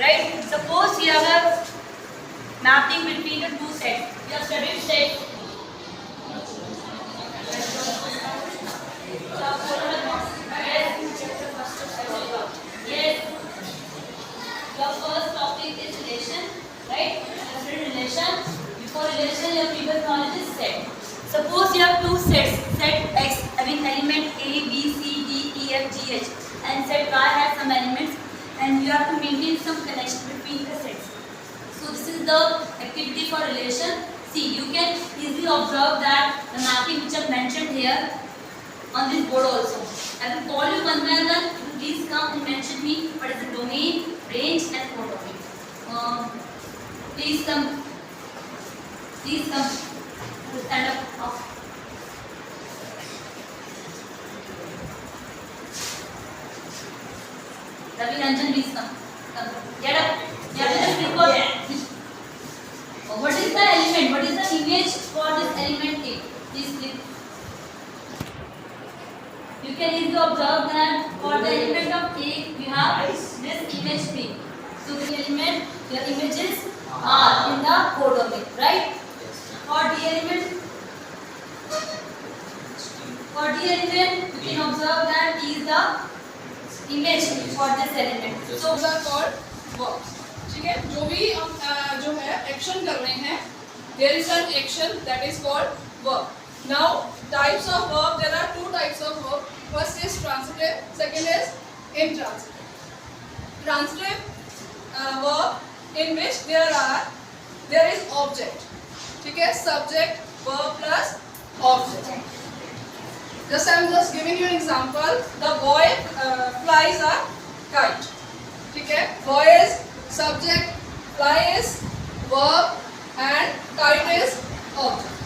right? Suppose you have a mapping between the two sets. You have studied set. Yes. Your first topic is relation, right? Relation. Before relation, your previous knowledge is set. Suppose you have two sets, set X having element A, B, C, D, E, F, G, H, and set Y has some elements, and you have to maintain some connection between the sets. So this is the activity for relation. See, you can easily observe that the mapping which I have mentioned here on this board also. I will call you one by one. Please come and mention me what is the domain, range, and codomain. Please come. Please come. Stand up. Ravi Ranjan, please come. Come. Get up. You have to just record. What is the element? What is the image for this element A? Please click. You can easily observe that for the element of A, you have this image B. So the element, your images are in the codomain, right? For D element, you can observe that is the image for this element. So these are called verbs. ठीक है, जो भी हम जो है action कर रहे हैं, there is an action that is called verb. Now types of verb, there are two types of verb. First is transitive, second is intransitive. Transitive verb in which there is object. ठीक है, subject, verb plus object. I'm just giving you an example. The boy flies a kite. ठीक है, boy is subject, fly is verb, and kite is object.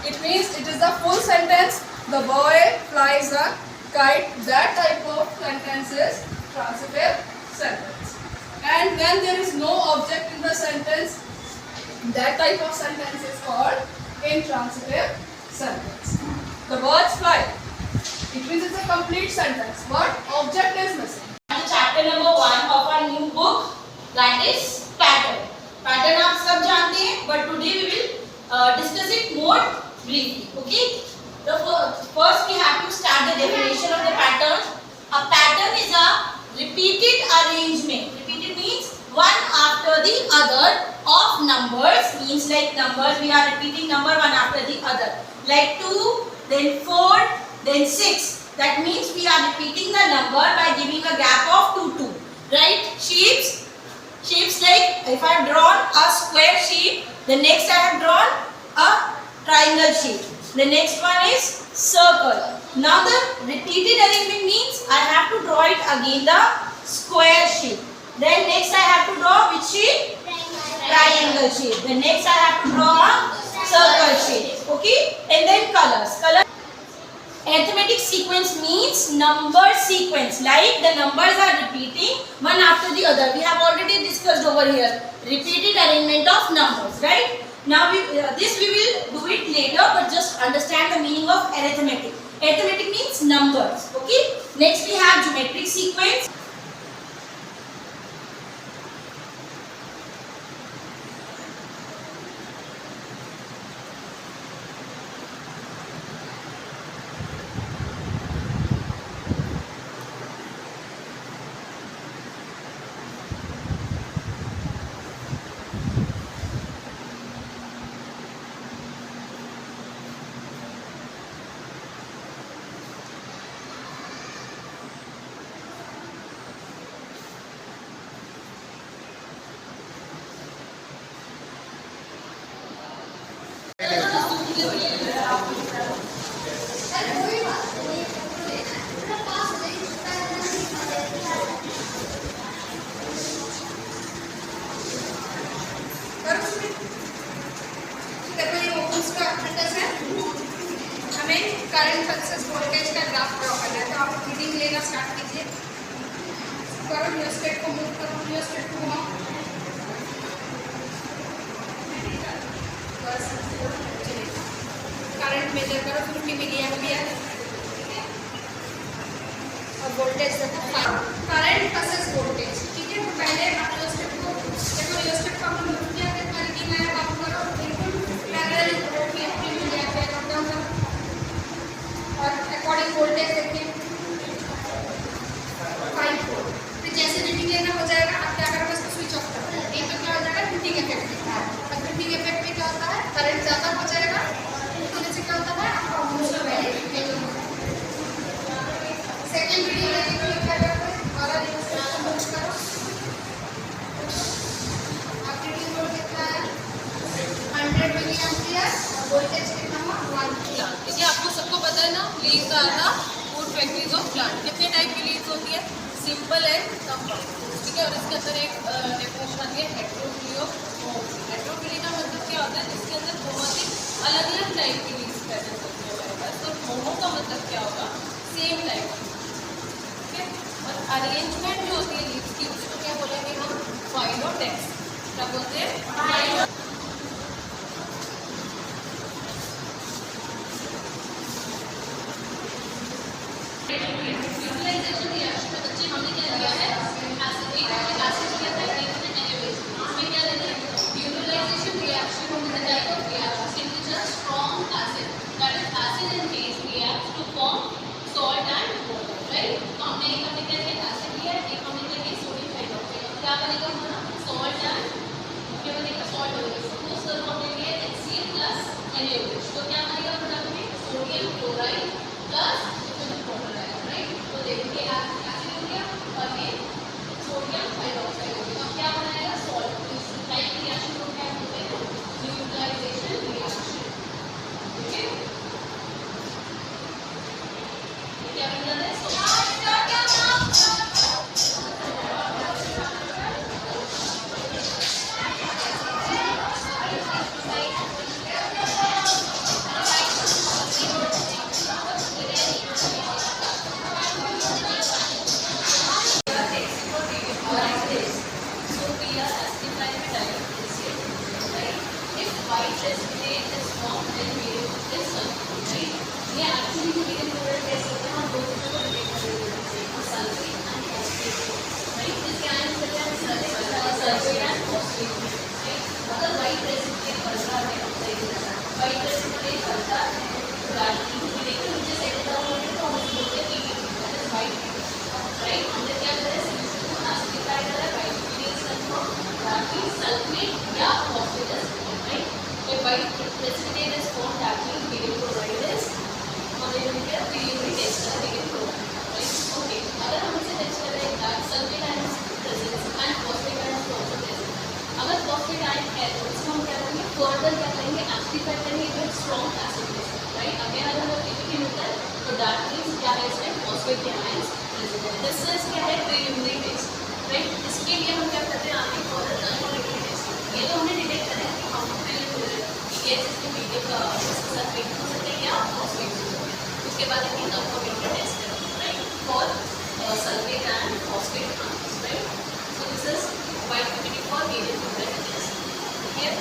It means it is the full sentence. The boy flies a kite. That type of sentence is transitive sentence. And when there is no object in the sentence, that type of sentence is called intransitive sentence. The birds fly. It means it's a complete sentence, but object is missing. Chapter number 1 of our new book, that is pattern. Pattern आप सब जानते हैं, but today we will discuss it more briefly. Okay? The first we have to start the definition of the pattern. A pattern is a repeated arrangement. Repeated means one after the other of numbers. Means like numbers, we are repeating number one after the other. Like 2, then 4, then 6. That means we are repeating the number by giving a gap of 2, 2. Right? Shapes like if I have drawn a square shape, the next I have drawn a triangle shape. The next one is circle. Now the repeated arrangement means I have to draw it again the square shape. Then next I have to draw which shape? Triangle shape. The next I have to draw a circle shape. Okay? And then colors. Arithmetic sequence means number sequence. Like the numbers are repeating one after the other. We have already discussed over here. Repeated arrangement of numbers. Right? Now this we will do it later, but just understand the meaning of arithmetic. Arithmetic means numbers. Okay? Next we have geometric sequence. Current versus voltage का graph draw करना है, तो आप reading लेना start कीजिए। करो newspaper को move करो, न्यूज़पेपर को घुमाओ, बस करंट मेजर करो, 50 मिली एम्पियर और वोल्टेज देखो करंट वर्सेस वोल्टेज। ठीक है, तो पहले आप न्यूज़पेपर को वोल्टेज कितना हुआ 1 प्लांट। ठीक है, आपको सबको पता है ना, leaves are the food factories of plant. कितने टाइप की लीव्स होती है? Simple and compound. ठीक है, और इसके अंदर एक डेफिनेशन आती है हेटेरोफिली ऑफ होमोफिली। हेटेरोफिली का मतलब क्या होता है? जिसके अंदर बहुत ही अलग अलग टाइप की लीव्स प्रेजेंट होती है हमारे पास। तो होमो का मतलब क्या होगा? Same type. ठीक है, और अरेंजमेंट जो होती है लीव्स की उसको क्या बोलेंगे हम? फाइलोडेक्स। क्या बोलते हैं? यूटिलाइजेशन रिएक्शन में बच्चे हमने क्या लिया है? एसिड लिया था, एक ने एनाबेस। इसमें क्या लेते हैं? यूटिलाइजेशन रिएक्शन में the type of reaction in which a strong acid, that is acid and base react to form salt and water, right? तो हमने एक हमने क्या लिया? एसिड लिया, एक हमने क्या लिया? Sodium hydroxide. क्या बनेगा हमारा? सॉल्ट एंड क्या बनेगा? सॉल्ट बनेगा। सपोज करो हमने लिया HCl प्लस NaOH, तो क्या बनेगा प्रोडक्ट में? सोडियम क्लोराइड प्लस तो देखिए एसिड हो गया और ये सोडियम हाइड्रोक्साइड हो गया। तो क्या बनाएगा? सॉल्ट। तो इस टाइप की रिएक्शन को क्या बोलते हैं? Neutralization reaction. ठीक है, क्या बन जाता है? फर्दर क्या करेंगे? एसिडिफाई करेंगे with strong acid base, right? Again अगर हमें पीपीटी मिलता है तो दैट मींस क्या है? इसमें फॉस्फेट के आयंस प्रेजेंट है। दिस इज क्या है? Preliminary test, right? इसके लिए हम क्या करते हैं? आगे फर्दर कंफर्मेटरी टेस्ट। ये तो हमने डिटेक्ट करा है कि हम प्रीलिमिनरी ये जिसके मीडियम का सल्फेट हो सकता है या फॉस्फेट हो सकता है। उसके बाद हम कंफर्मेटरी टेस्ट करेंगे, right? For sulphate and phosphate ions, right? So this is white PPT for medium confirmatory test. ठीक है,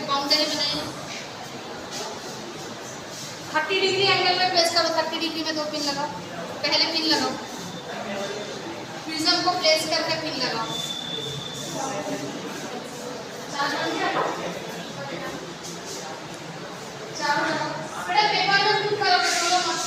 बाउंड्री बनाए 30 डिग्री एंगल में प्लेस करो। 30 डिग्री में 2 पिन लगाओ। पहले पिन लगाओ, प्रिज्म को प्लेस करके पिन लगाओ। चारों लगाओ बेटा, पेपर में खुद करोगे दोनों मत।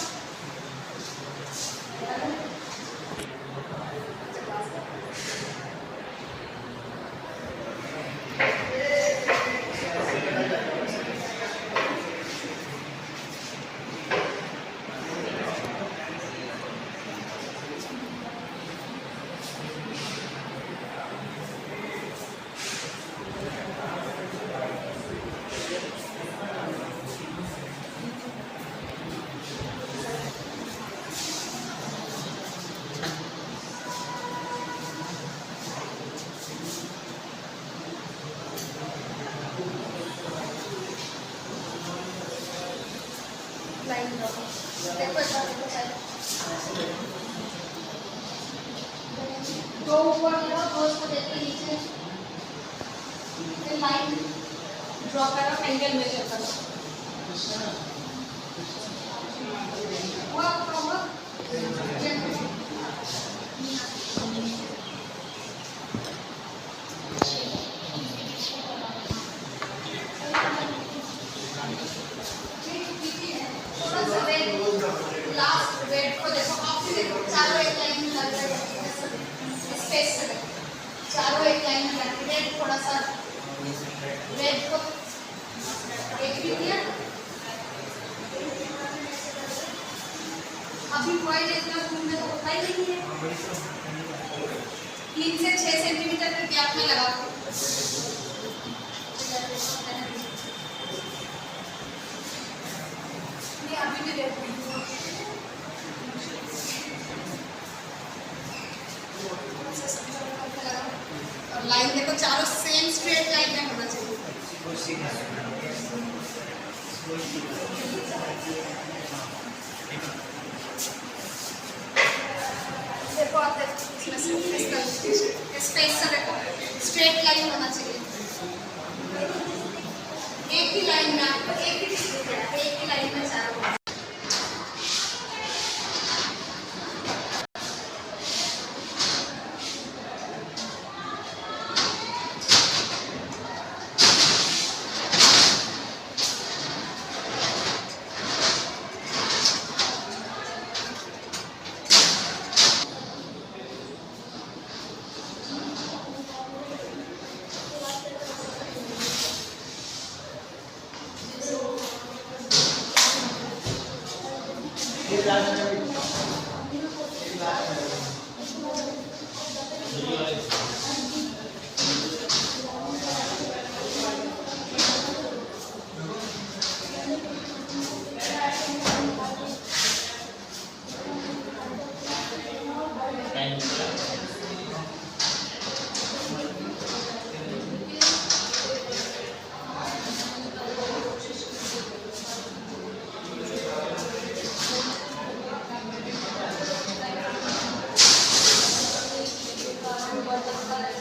लाइन ड्रॉ देखो इधर देखो पहले दो ऊपर लगाओ, दो इसको देख के नीचे फिर लाइन ड्रॉ करो, एंगल मेजर करो। थोड़ा सा वेट, लास्ट वेट को देखो, आप भी देखो, चारों एक लाइन में लग रहे हैं, स्पेस से देखो, चारों एक लाइन में लग रहे हैं, थोड़ा सा वेट को एक भी दिया। अभी कोई इतना दूर में तो होता ही नहीं है, 3 से 6 सेंटीमीटर के गैप में लगा दो। ये अभी भी देखो, और लाइन देखो, चारों सेम स्ट्रेट लाइन में होना चाहिए। देखो आप देखो, इसमें से स्पेस से देखो, स्ट्रेट लाइन होना चाहिए। एक ही लाइन में आपको एक ही लाइन में चारों। Thank you.